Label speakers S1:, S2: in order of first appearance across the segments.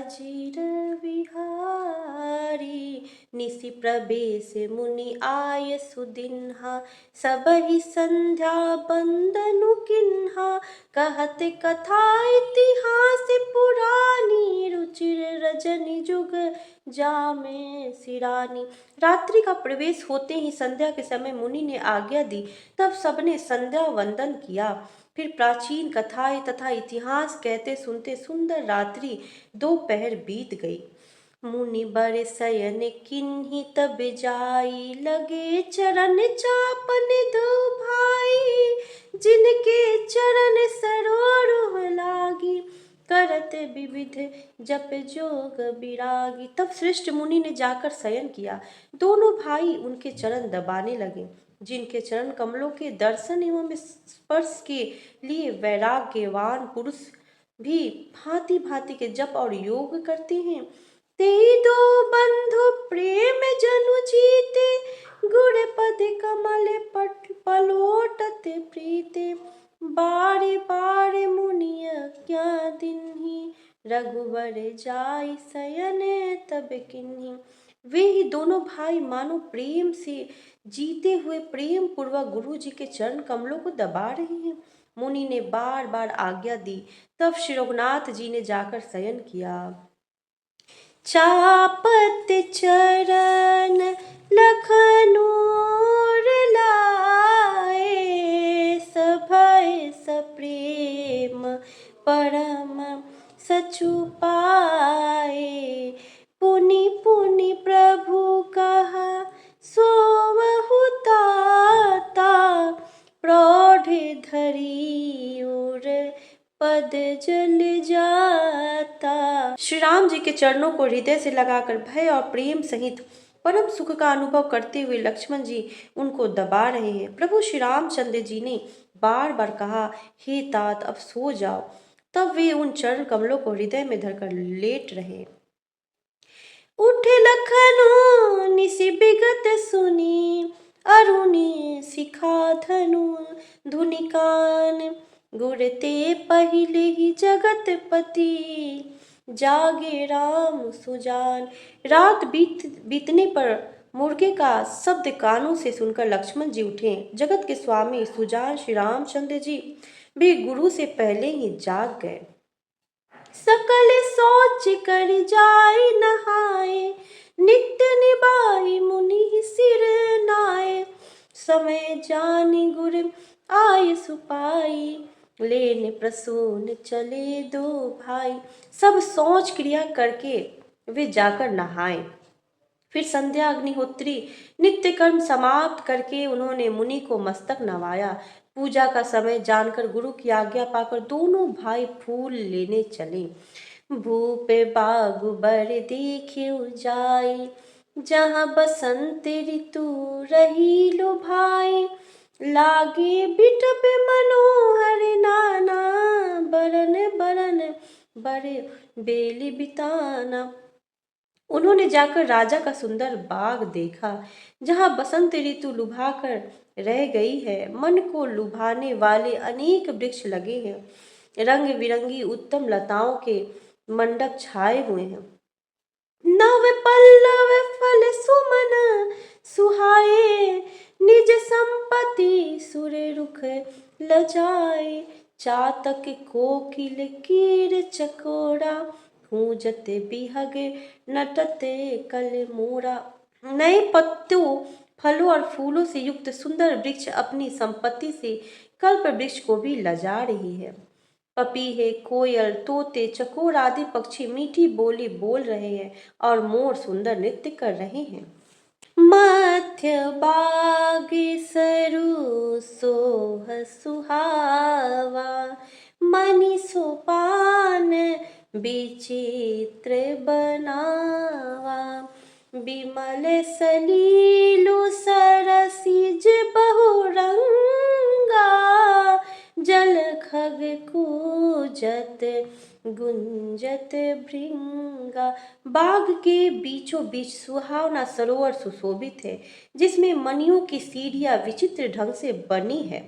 S1: अजीर विहारी। निसि प्रवेश मुनि आय सुदिन्हा, सबहि संध्या बंदनु किन्हा। कहत कथा इतिहास पुरानी, रुचिर रजनि जुग जामे सिरानी। रात्रि का प्रवेश होते ही संध्या के समय मुनि ने आज्ञा दी। तब सबने संध्या वंदन किया। फिर प्राचीन कथाएं तथा इतिहास कहते सुनते सुंदर रात्रि दोपहर बीत गई। मुनि बर शयन किन्हीं तब जाई, लगे चरण चापन दो भाई। जिनके चरण सरोरुह लागी, करत विविध जप जोग विरागी। तब श्रेष्ठ मुनि ने जाकर शयन किया। दोनों भाई उनके चरण दबाने लगे। जिनके चरण कमलों के दर्शन एवं स्पर्श के लिए वैराग्यवान पुरुष भी भांति भांति के जप और योग करते हैं। ते दो बंधु प्रेम जनु जीते, गुर पद कमल पट पलोटत प्रीते। बारे बारे मुनिय क्या दिन्ही, रघुवर जाई शयन तब किन्ही। वे ही दोनों भाई मानो प्रेम से जीते हुए प्रेम पूर्वक गुरु जी के चरण कमलों को दबा रहे हैं। मुनि ने बार बार आज्ञा दी। तब श्री रघुनाथ जी ने जाकर शयन किया। चापत चरण लखनूर लाए, सभय सप्रेम परम सचु पाए। पुनि पुनि प्रभु कहा सोवहु ताता, प्रौढ़ धरी और पद जल जाता। श्री राम जी के चरणों को हृदय से लगाकर भय और प्रेम सहित परम सुख का अनुभव करते हुए लक्ष्मण जी उनको दबा रहे हैं। प्रभु श्री रामचंद्र जी ने बार बार कहा, हे तात अब सो जाओ। तब वे उन चरण कमलों को हृदय में धरकर लेट रहे। उठे लखनऊ निसि बिगत सुनी, अरुणि शिखा धनु धुनि कान। गुर ते पहिले ही जगत पति, जागे राम सुजान। रात बीतने पर मुर्गे का शब्द कानों से सुनकर लक्ष्मण जी उठे। जगत के स्वामी सुजान श्री रामचंद्र जी भी गुरु से पहले ही जाग गए। सकल सोच कर जाय नहाए, नित्य निभाई मुनि सिर नाए। समय जानी गुर आय सुपाई, लेने प्रसून चले दो भाई। सब सोच क्रिया करके वे जाकर नहाए। फिर संध्या अग्निहोत्री नित्य कर्म समाप्त करके उन्होंने मुनि को मस्तक नवाया। पूजा का समय जानकर गुरु की आज्ञा पाकर दोनों भाई फूल लेने चले। भूप बागु बर देखियो जाई, जहाँ बसंत ऋतु रही लो भाई। लागे बिटप मनोहर नाना, बरन बरन बड़े बेली बिताना। उन्होंने जाकर राजा का सुंदर बाग देखा, जहाँ बसंत ऋतु लुभा कर रह गई है। मन को लुभाने वाले अनेक वृक्ष लगे हैं। रंग बिरंगी उत्तम लताओं के मंडप छाए हुए हैं। नव पल्लव फल सुमन सुहाए, निज संपत्ति सुर रुख लजाए। चातक कोकिल कीर चकोरा, गूंजत बिहग नटत कल मोरा। नए पत्तों फलों और फूलों से युक्त सुंदर वृक्ष अपनी संपत्ति से कल्प वृक्ष को भी लजा रही है। पपीहे, कोयल, तोते, चकोर आदि पक्षी मीठी बोली बोल रहे हैं और मोर सुंदर नृत्य कर रहे हैं। मध्य बाग सरु सोह सुहावा, मणि सोपान विचित्र बनावा। विमल सलीलु सरसिज बहुरंगा, जल खग कूजत गुंजत भृंगा। बाग के बीचों बीच सुहावना सरोवर सुशोभित है, जिसमें मणियों की सीढ़ियां विचित्र ढंग से बनी है।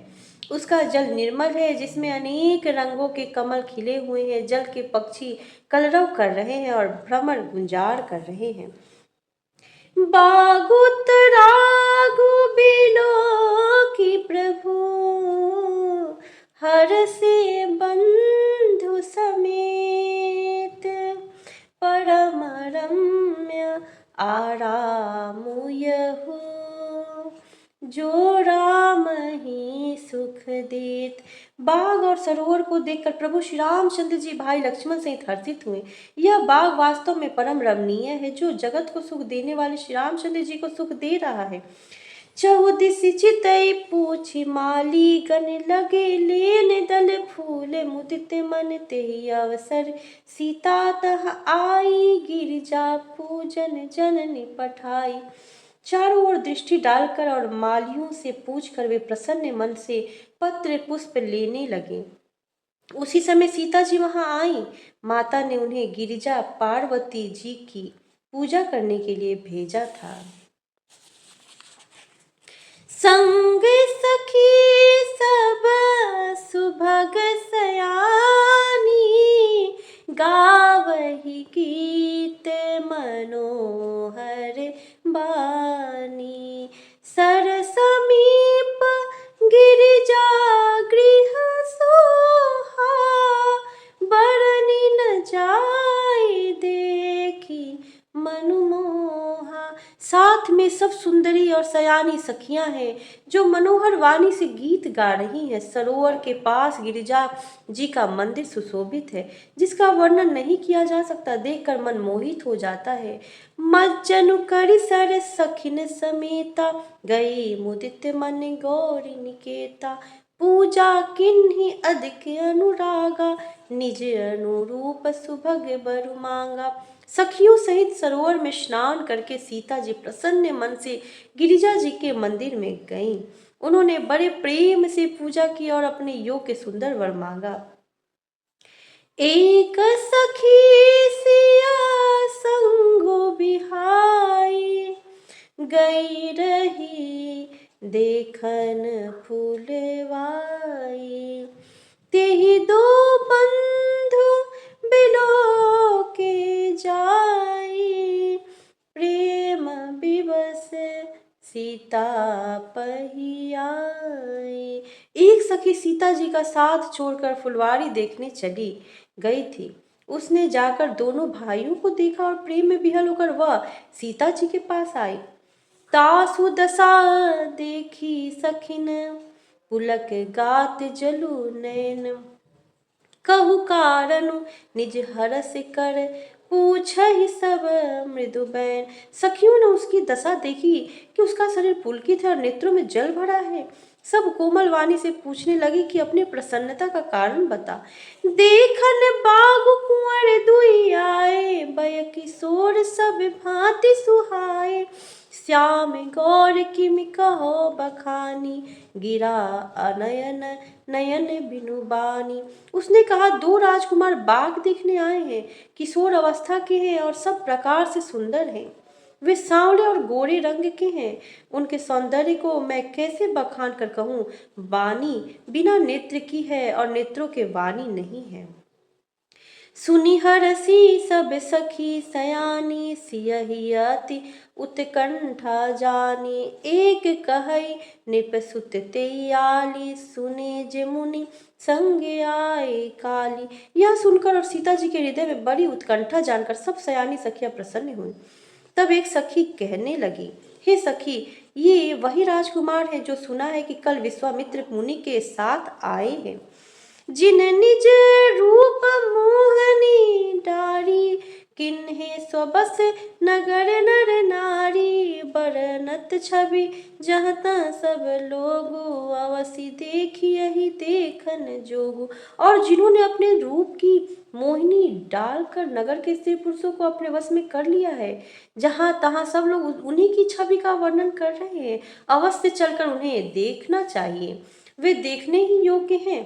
S1: उसका जल निर्मल है, जिसमें अनेक रंगों के कमल खिले हुए हैं। जल के पक्षी कलरव कर रहे हैं और भ्रमर गुंजार कर रहे हैं। बागुतरागु बिलो की प्रभु, हर से बंधु समेत, परम रम्य आराम यहु, जो राम ही सुख देत। बाग और सरोवर को देखकर प्रभु श्री रामचंद्र जी भाई लक्ष्मण सहित हर्षित हुए। यह बाग वास्तव में परम रमणीय है, जो जगत को सुख देने वाले श्री रामचंद्र जी को सुख दे रहा है। चहुदिस चितई पूछि माली गण, लगे लेन दल फूल मुदित मन, तेहि अवसर सीता तह आई, गिरिजा पूजन जननी पठाई। चारों ओर दृष्टि डालकर और मालियों से पूछकर वे प्रसन्न मन से पत्र पुष्प लेने लगे। उसी समय सीता जी वहां आई। माता ने उन्हें गिरिजा पार्वती जी की पूजा करने के लिए भेजा था। संग सखी सब सुभग सयानी, गावहि गीत मनोहर बानी। सर समीप गिरिजा गृह सोहा, बरनी न जाय देखी मनु मोहा। साथ में सब सुंदरी और सयानी सखियां हैं, जो मनोहर वाणी से गीत गा रही हैं। सरोवर के पास गिरिजा जी का मंदिर सुशोभित है, जिसका वर्णन नहीं किया जा सकता। देखकर मन मोहित हो जाता है। मज्जनु करि सर सखिन समेता, गई मुदित मन गौरी निकेता। पूजा किन्हीं अधिक अनुरागा, निज अनुरूप सुभग बरु मांगा। सखियों सहित सरोवर में स्नान करके सीता जी प्रसन्न मन से गिरिजा जी के मंदिर में गईं। उन्होंने बड़े प्रेम से पूजा की और अपने योग्य सुंदर वर मांगा। एक सखी सिया संगो बिहाई, गई रही देखन फूलवाई। तेहि दो बंधु बिलो के जाई, प्रेम विवश सीता पही आई। एक सखी सीता जी का साथ छोड़कर फुलवारी देखने चली गई थी। उसने जाकर दोनों भाइयों को देखा और प्रेम में विहल होकर वह सीता जी के पास आई। तासु दशा देखी सखिन, पुलक गात जलु नैन। कहु कारणु निज हरस कर, पूछहि सब मृदु बैन। सखियों ने उसकी दशा देखी कि उसका शरीर पुलकित है और नेत्रों में जल भरा है। सब कोमल वाणी से पूछने लगी कि अपनी प्रसन्नता का कारण बता। देखन बागु कुंवर दुई आए, बय किशोर सब भांति सुहाए। श्याम गौर किमि कहो बखानी, गिरा अनयन नयन बिनु बानी। उसने कहा, दो राजकुमार बाग देखने आए हैं, किशोर अवस्था के हैं और सब प्रकार से सुंदर हैं। वे सांवले और गोरे रंग के हैं। उनके सौंदर्य को मैं कैसे बखान कर कहूँ। वाणी बिना नेत्र की है और नेत्रों के वाणी नहीं है। सुनि हरसी सब सखी सयानी, सियहि अति उत्कंठा जानी। एक कहई नृप सुत तेई आली, सुने जे मुनि संग आए काली। यह सुनकर और सीता जी के हृदय में बड़ी उत्कंठा जानकर सब सयानी सखियां प्रसन्न हुई। तब एक सखी कहने लगी, हे सखी, ये वही राजकुमार है जो सुना है कि कल विश्वामित्र मुनि के साथ आए हैं। जिन निज रूप मोहनी डारी, किन्हे स्वबस नगर नर नारी। बरनत छवि जहाँ तहाँ सब लोगु, अवसि देखियहि देखन जोगु। और जिन्होंने अपने रूप की मोहिनी डालकर नगर के स्त्री पुरुषों को अपने वश में कर लिया है, जहाँ तहाँ सब लोग उन्हीं की छवि का वर्णन कर रहे हैं। अवश्य चलकर उन्हें देखना चाहिए, वे देखने ही योग्य हैं।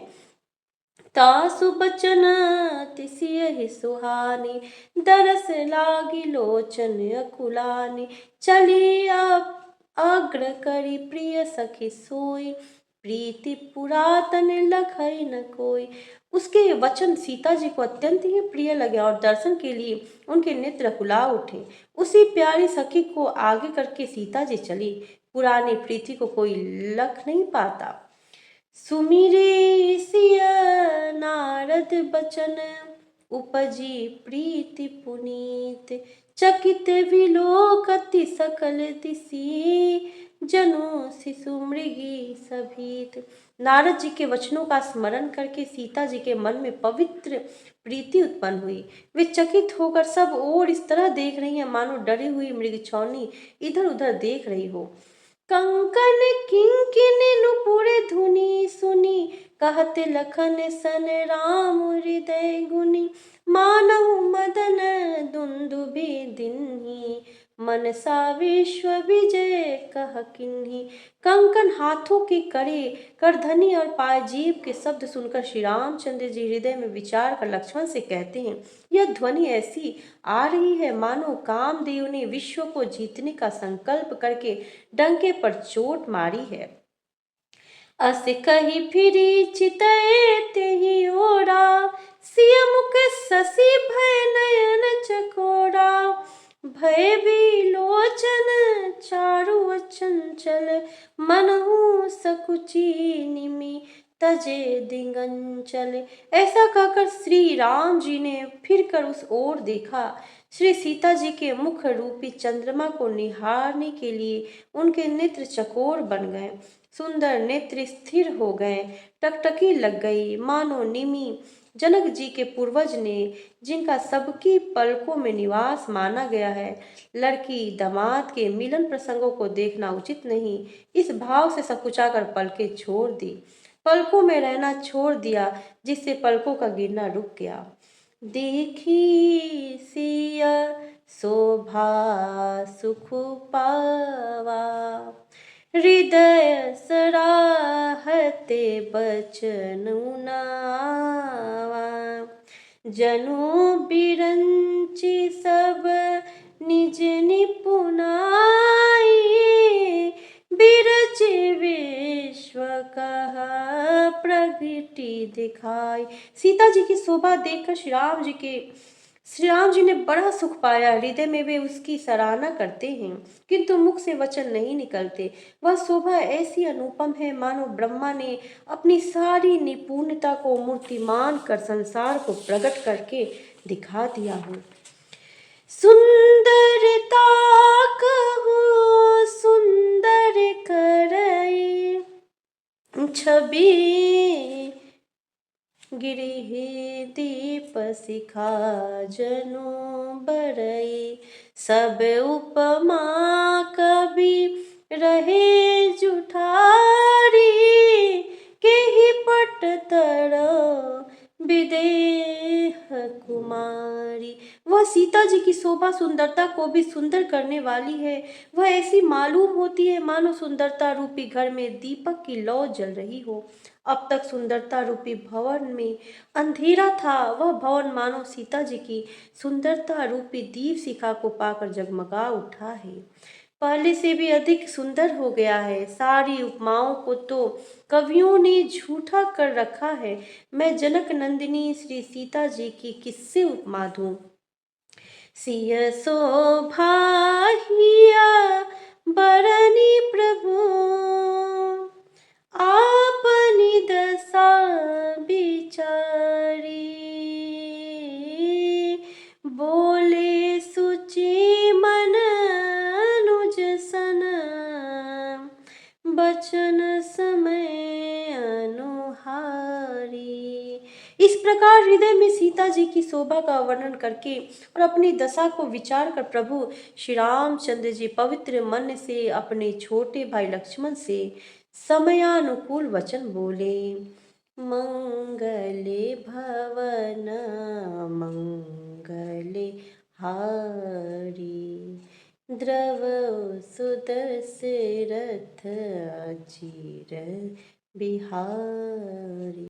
S1: तासु बचन तिसियहि सुहानी, दरस लागी लोचन अकुलानी। चली अग्र करी प्रिय सखी सोई, प्रीति पुरातन लखई न कोई। उसके वचन सीता जी को अत्यंत ही प्रिय लगे और दर्शन के लिए उनके नेत्र फुला उठे। उसी प्यारी सखी को आगे करके सीता जी चली। पुरानी प्रीति को कोई लख नहीं पाता। सुमिरे सिया नारद बचन, उपजी प्रीति पुनीत। चकित विलोकति सकल दिशि, जनु शिशु मृगी सभीत। नारद जी के वचनों का स्मरण करके सीता जी के मन में पवित्र प्रीति उत्पन्न हुई। वे चकित होकर सब ओर इस तरह देख रही हैं मानो डरी हुई मृगछौनी इधर उधर देख रही हो। कंकन किंकिन नुपुर धुनि सुनी, कहते लखन सन राम हृदय गुनी। मानहु मदन दुंदुभि दिन्हि, मनसा विश्व विजय कह किन्हि। कंकन हाथों के कड़े, करधनी और पायजीभ के शब्द सुनकर श्री रामचंद्र जी हृदय में विचार कर लक्ष्मण से कहते हैं, यह ध्वनि ऐसी आ रही है मानो कामदेव ने विश्व को जीतने का संकल्प करके डंके पर चोट मारी है। अस कही फिरी चितए तेहि ओरा, सिय मुख शशि भय नयन चकोरा। भय विलोचन चारु चंचल, मनहु सकुची निमि तजे दिगंचल। ऐसा कहकर श्री राम जी ने फिर कर उस ओर देखा। श्री सीता जी के मुख रूपी चंद्रमा को निहारने के लिए उनके नेत्र चकोर बन गए, सुंदर नेत्र स्थिर हो गए, टकटकी लग गई मानो निमि जनक जी के पूर्वज ने, जिनका सबकी पलकों में निवास माना गया है। लड़की दामाद के मिलन प्रसंगों को देखना उचित नहीं, इस भाव से सकुचाकर पलकें छोड़ दी, पलकों में रहना छोड़ दिया, जिससे पलकों का गिरना रुक गया। देखी सिया शोभा सुख पावा, हृदय सराहते बचनु नावा। जनु बिरंचि सब निज निपुनाई, बिरच विश्व कहा प्रगति दिखाई। सीता जी की शोभा देखकर श्री राम जी ने बड़ा सुख पाया। हृदय में वे उसकी सराहना करते हैं, किंतु मुख से वचन नहीं निकलते। वह शोभा ऐसी अनुपम है मानो ब्रह्मा ने अपनी सारी निपुणता को मूर्तिमान कर संसार को प्रकट करके दिखा दिया हो। सुंदरता कहो सुंदर करई, छवि गिरिह दीप शिखा जनु बरई। सब उपमा कवि रहे जुठारी, केहि पट तरो विदेह कुमारी। वह सीता जी की शोभा सुंदरता को भी सुंदर करने वाली है। वह ऐसी मालूम होती है मानो सुंदरता रूपी घर में दीपक की लौ जल रही हो। अब तक सुंदरता रूपी भवन में अंधेरा था, वह भवन मानो सीता जी की सुंदरता रूपी दीप शिखा को पाकर जगमगा उठा है, पहले से भी अधिक सुंदर हो गया है। सारी उपमाओं को तो कवियों ने झूठा कर रखा है। मैं जनक नंदिनी श्री सीता जी की किससे उपमा दूं। सिय शोभा हिया बरनी प्रभु, आपनी दशा बिचारी। बोले सुचि मन अनुज सन, बचन समय अनुहारी। इस प्रकार हृदय में सीता जी की शोभा का वर्णन करके और अपनी दशा को विचार कर प्रभु श्री रामचंद्र जी पवित्र मन से अपने छोटे भाई लक्ष्मण से समयानुकूल वचन बोले। मंगले भवन मंगले हारी, द्रव सुदशरथ अजीर बिहारी।